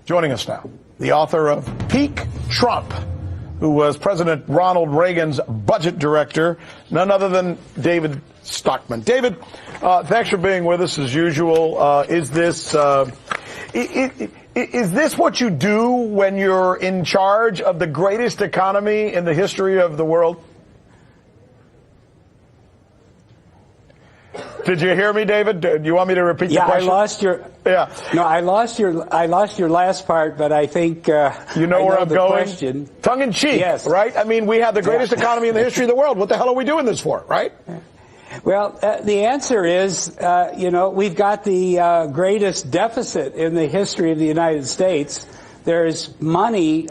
Joining us now, the author of Peak Trump, who was President Ronald Reagan's budget director, none other than David Stockman. David, thanks for being with us as usual. Is this what you do when you're in charge of the greatest economy in the history of the world? Did you hear me, David? Do you want me to repeat the question? I lost your. Yeah. No, I lost your last part, but I think you know where I'm going. Question. Tongue in cheek, yes. Right? I mean, we have the greatest economy in the history of the world. What the hell are we doing this for, right? Well, the answer is, we've got the greatest deficit in the history of the United States. There's money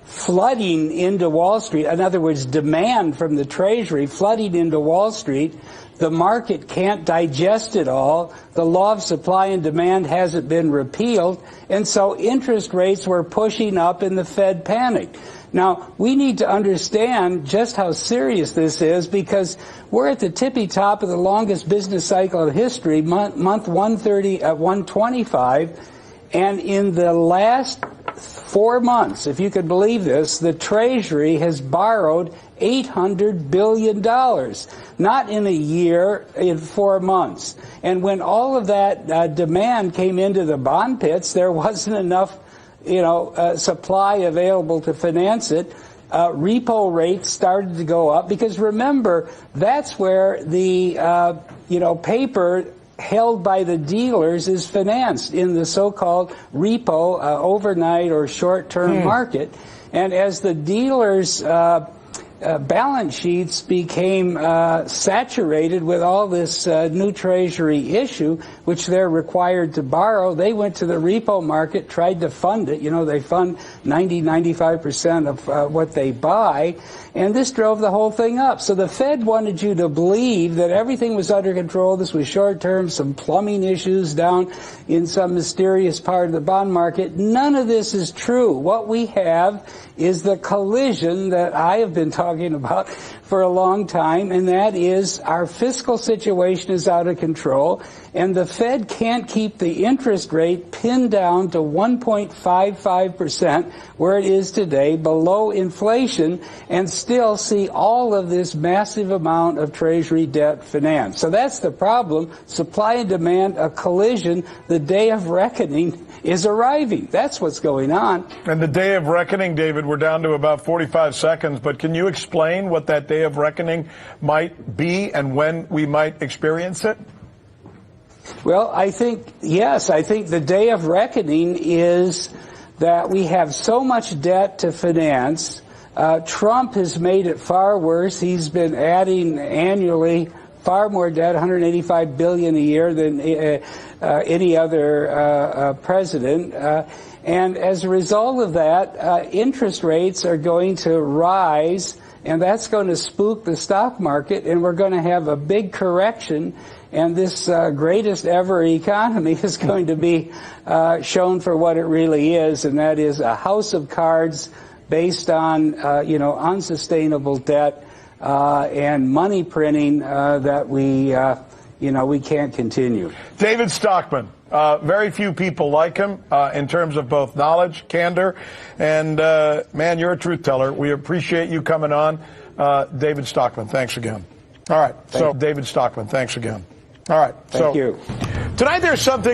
flooding into Wall Street. In other words, demand from the Treasury flooding into Wall Street. The market can't digest it all. The law of supply and demand hasn't been repealed. And so interest rates were pushing up and the Fed panicked. Now, we need to understand just how serious this is because we're at the tippy top of the longest business cycle of history, month 125. And in the last 4 months, if you could believe this, the Treasury has borrowed $800 billion, not in a year, in 4 months. And when all of that demand came into the bond pits, there wasn't enough, supply available to finance it. Repo rates started to go up because remember, that's where the, paper held by the dealers is financed in the so-called repo, overnight or short-term market. And as the dealers' balance sheets became saturated with all this new Treasury issue, which they're required to borrow, they went to the repo market, tried to fund it. They fund 95% of what they buy. And this drove the whole thing up. So the Fed wanted you to believe that everything was under control. This was short-term, some plumbing issues down in some mysterious part of the bond market. None of this is true. What we have is the collision that I have been talking about for a long time, and that is our fiscal situation is out of control, and the Fed can't keep the interest rate pinned down to 1.55%, where it is today, below inflation, and still see all of this massive amount of Treasury debt financed. So that's the problem. Supply and demand, a collision. The day of reckoning is arriving. That's what's going on. And the day of reckoning, David, we're down to about 45 seconds, but can you explain what that day of reckoning might be and when we might experience it? Well, I think the day of reckoning is that we have so much debt to finance. Trump has made it far worse. He's been adding annually far more debt, $185 billion a year than any other president. And as a result of that, interest rates are going to rise, and that's going to spook the stock market, and we're going to have a big correction, and this greatest ever economy is going to be shown for what it really is, and that is a house of cards based on, unsustainable debt and money printing that we can't continue. David Stockman. Very few people like him in terms of both knowledge, candor, and, man, you're a truth teller. We appreciate you coming on. David Stockman, thanks again. All right. David Stockman, thanks again. All right. Thank you. Tonight there's something.